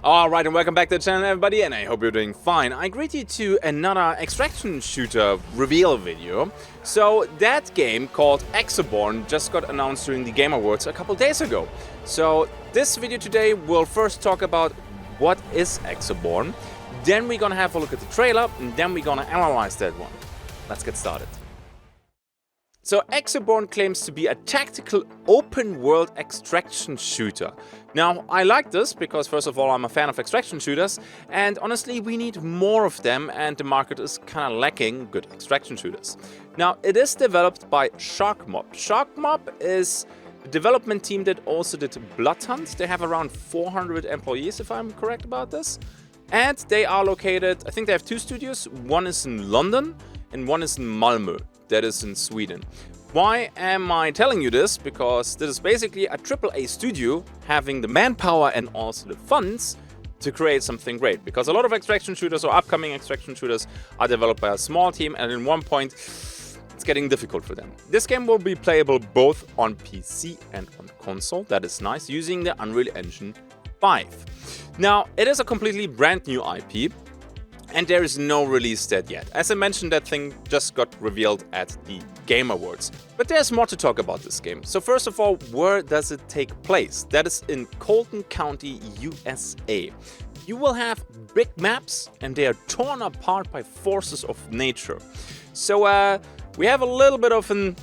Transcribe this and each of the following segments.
Alright, and welcome back to the channel, everybody, and I hope you're doing fine. I greet you to another extraction shooter reveal video. So, that game called Exoborne just got announced during the Game Awards a couple days ago. So, this video today will first talk about what is Exoborne, then we're gonna have a look at the trailer, and then we're gonna analyze that one. Let's get started. So Exoborne claims to be a tactical open-world extraction shooter. Now, I like this because first of all I'm a fan of extraction shooters, and honestly we need more of them, and the market is kinda lacking good extraction shooters. Now, it is developed by Sharkmob. Sharkmob is a development team that also did Blood Hunt. They have around 400 employees if I'm correct about this. And they are located, I think they have two studios, one is in London and one is in Malmö. That is in Sweden. Why am I telling you this? Because this is basically a AAA studio having the manpower and also the funds to create something great. Because a lot of extraction shooters or upcoming extraction shooters are developed by a small team, and at one point it's getting difficult for them. This game will be playable both on PC and on console. That is nice, using the Unreal Engine 5. Now, it is a completely brand new IP. And there is no release date yet. As I mentioned, that thing just got revealed at the Game Awards. But there's more to talk about this game. So first of all, where does it take place? That is in Colton County, USA. You will have big maps and they are torn apart by forces of nature. So we have a little bit of an,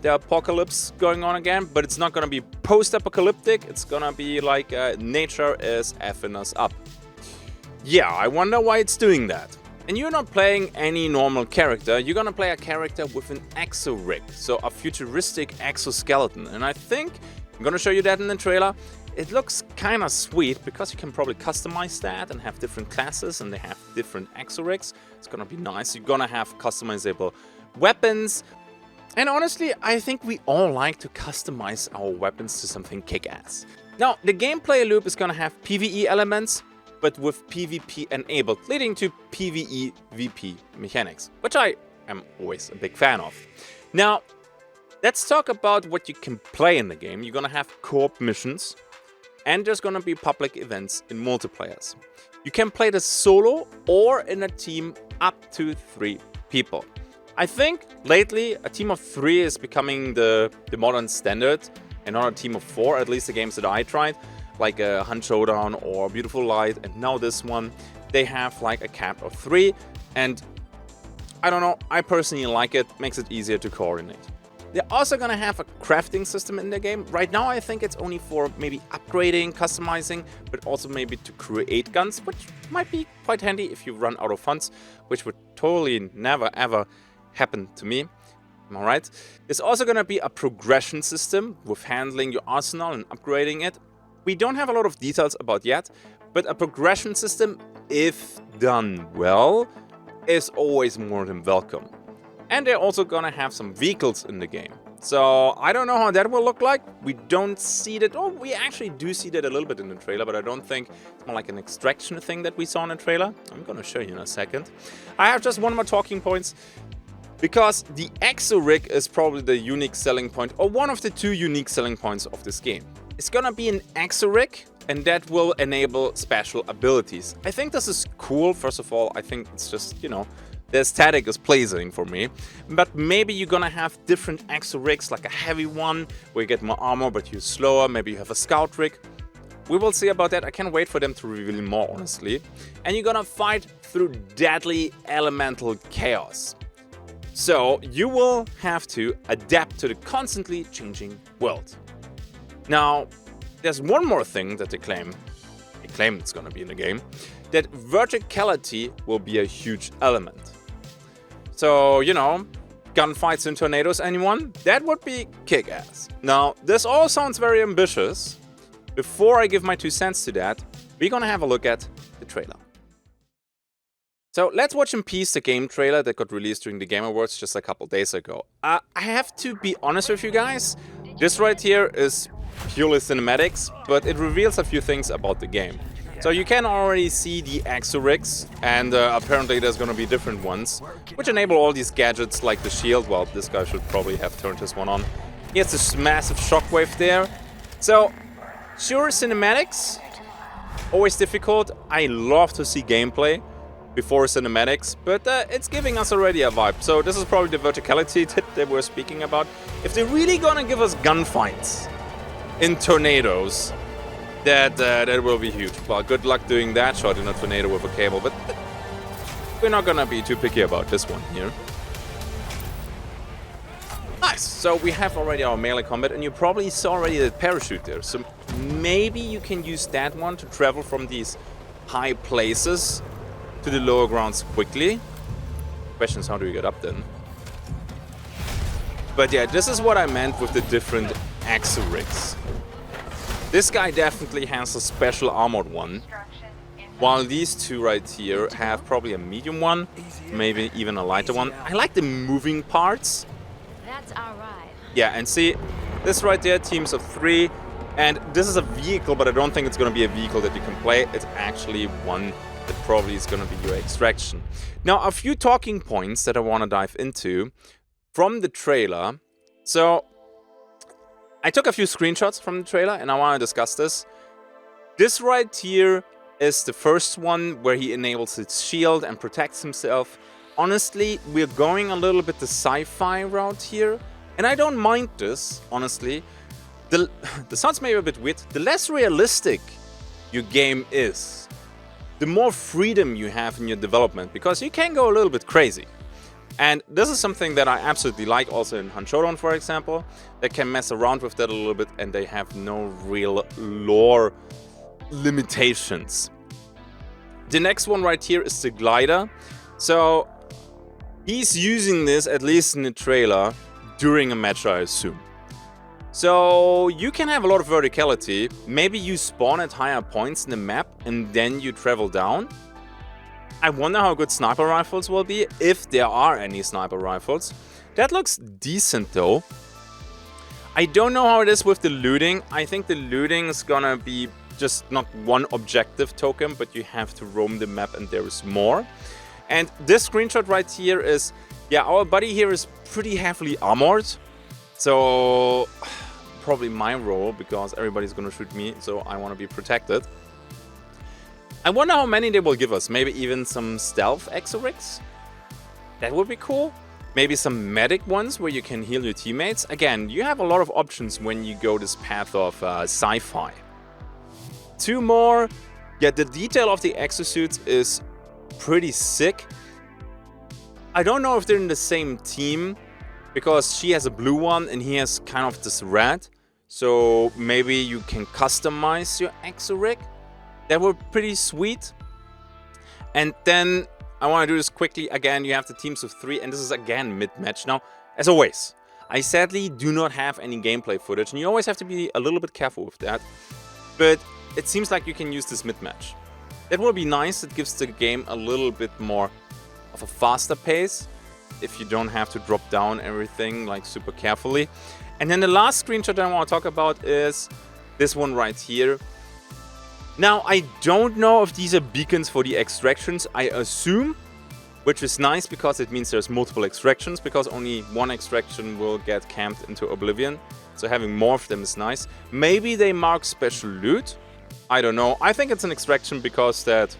the apocalypse going on again, but it's not gonna be post-apocalyptic. It's gonna be like nature is effing us up. Yeah, I wonder why it's doing that. And you're not playing any normal character, you're gonna play a character with an Exo-Rig, so a futuristic exoskeleton. And I think, I'm gonna show you that in the trailer, it looks kinda sweet because you can probably customize that and have different classes and they have different Exo-Rigs. It's gonna be nice, you're gonna have customizable weapons. And honestly, I think we all like to customize our weapons to something kick-ass. Now, the gameplay loop is gonna have PvE elements, but with PvP enabled, leading to PvE-VP mechanics, which I am always a big fan of. Now, let's talk about what you can play in the game. You're gonna have co-op missions, and there's gonna be public events in multiplayers. You can play this solo or in a team up to 3 people. I think lately a team of 3 is becoming the modern standard, and not a team of 4, at least the games that I tried. Like a Hunt Showdown or Beautiful Light, and now this one, they have like a cap of 3, and I don't know, I personally like it, makes it easier to coordinate. They're also gonna have a crafting system in the game. Right now I think it's only for maybe upgrading, customizing, but also maybe to create guns, which might be quite handy if you run out of funds, which would totally never ever happen to me. Alright? There's also gonna be a progression system with handling your arsenal and upgrading it. We don't have a lot of details about yet, but a progression system, if done well, is always more than welcome. And they're also gonna have some vehicles in the game. So I don't know how that will look like. We don't see that, oh, we actually do see that a little bit in the trailer, but I don't think it's more like an extraction thing that we saw in the trailer. I'm gonna show you in a second. I have just one more talking points. Because the Exo-Rig is probably the unique selling point, or one of the 2 unique selling points of this game. It's gonna be an Exo-Rig, and that will enable special abilities. I think this is cool. First of all, I think it's just, the aesthetic is pleasing for me. But maybe you're gonna have different Exo-Rigs, like a heavy one, where you get more armor, but you're slower. Maybe you have a scout rig. We will see about that. I can't wait for them to reveal more, honestly. And you're gonna fight through deadly elemental chaos. So you will have to adapt to the constantly changing world. Now, there's one more thing that they claim it's gonna be in the game, that verticality will be a huge element. So, gunfights in tornadoes, anyone? That would be kick-ass. Now, this all sounds very ambitious. Before I give my 2 cents to that, we're gonna have a look at the trailer. So let's watch in peace the game trailer that got released during the Game Awards just a couple days ago. I have to be honest with you guys, this right here is purely cinematics, but it reveals a few things about the game. So you can already see the Exo-Rigs, and apparently there's gonna be different ones, which enable all these gadgets like the shield. Well, this guy should probably have turned this one on. He has this massive shockwave there. So, sure, cinematics, Always difficult. I love to see gameplay before cinematics, but it's giving us already a vibe. So this is probably the verticality that they were speaking about. If they're really gonna give us gunfights in tornadoes, that will be huge. Well, good luck doing that shot in a tornado with a cable, but we're not gonna be too picky about this one here. Nice. So we have already our melee combat, and you probably saw already the parachute there. So maybe you can use that one to travel from these high places to the lower grounds quickly. Question is, how do you get up then? But yeah, this is what I meant with the different Exo-Rigs. This guy definitely has a special armored one, while these two right here have probably a medium one, maybe even a lighter one. I like the moving parts. That's our ride. Yeah, and see, this right there, teams of 3, and this is a vehicle, but I don't think it's going to be a vehicle that you can play. It's actually one that probably is going to be your extraction. Now, a few talking points that I want to dive into from the trailer. So, I took a few screenshots from the trailer, and I want to discuss this. This right here is the first one where he enables his shield and protects himself. Honestly, we're going a little bit the sci-fi route here, and I don't mind this, honestly. The sounds maybe a bit weird. The less realistic your game is, the more freedom you have in your development, because you can go a little bit crazy. And this is something that I absolutely like also in Showdown, for example. They can mess around with that a little bit, and they have no real lore limitations. The next one right here is the glider. So he's using this, at least in the trailer, during a match, I assume. So you can have a lot of verticality. Maybe you spawn at higher points in the map and then you travel down. I wonder how good sniper rifles will be, if there are any sniper rifles. That looks decent though. I don't know how it is with the looting. I think the looting is gonna be just not one objective token, but you have to roam the map and there is more. And this screenshot right here is, yeah, our buddy here is pretty heavily armored. So probably my role, because everybody's gonna shoot me, so I want to be protected. I wonder how many they will give us. Maybe even some stealth Exo-Rigs? That would be cool. Maybe some medic ones where you can heal your teammates. Again, you have a lot of options when you go this path of sci-fi. 2 more. Yeah, the detail of the exosuits is pretty sick. I don't know if they're in the same team, because she has a blue one and he has kind of this red. So maybe you can customize your Exo-Rig. That would be pretty sweet. And then I want to do this quickly. Again, you have the teams of 3, and this is again mid-match. Now, as always, I sadly do not have any gameplay footage, and you always have to be a little bit careful with that. But it seems like you can use this mid-match. That would be nice. It gives the game a little bit more of a faster pace, if you don't have to drop down everything like super carefully. And then the last screenshot I want to talk about is this one right here. Now, I don't know if these are beacons for the extractions. I assume, which is nice because it means there's multiple extractions, because only one extraction will get camped into oblivion. So having more of them is nice. Maybe they mark special loot. I don't know. I think it's an extraction because that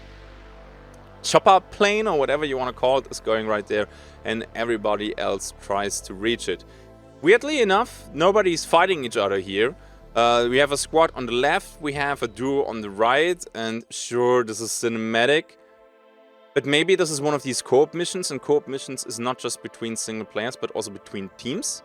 chopper plane or whatever you want to call it is going right there, and everybody else tries to reach it. Weirdly enough, nobody's fighting each other here. We have a squad on the left, we have a duo on the right, and sure, this is cinematic. But maybe this is one of these co-op missions, and co-op missions is not just between single players, but also between teams.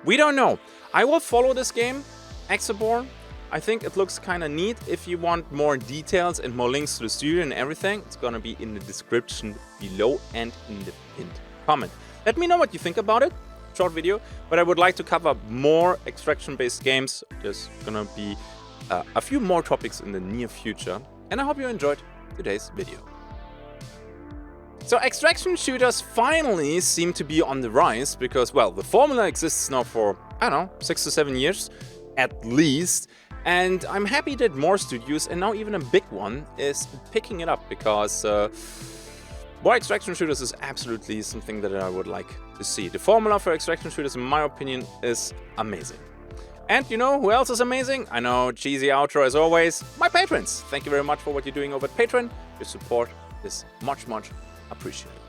We don't know. I will follow this game, Exoborne. I think it looks kind of neat. If you want more details and more links to the studio and everything, it's gonna be in the description below and in the pinned comment. Let me know what you think about it. Short video, but I would like to cover more extraction-based games. There's gonna be a few more topics in the near future, and I hope you enjoyed today's video. So extraction shooters finally seem to be on the rise, because, well, the formula exists now for, I don't know, 6 to 7 years at least, and I'm happy that more studios, and now even a big one, is picking it up, because more extraction shooters is absolutely something that I would like to see. The formula for extraction shooters, in my opinion, is amazing. And you know who else is amazing? I know, cheesy outro as always, my patrons. Thank you very much for what you're doing over at Patreon. Your support is much, much appreciated.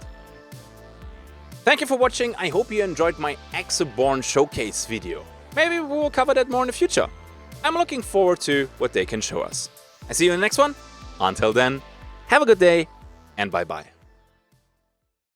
Thank you for watching. I hope you enjoyed my Exoborne showcase video. Maybe we will cover that more in the future. I'm looking forward to what they can show us. I see you in the next one. Until then, have a good day and bye-bye.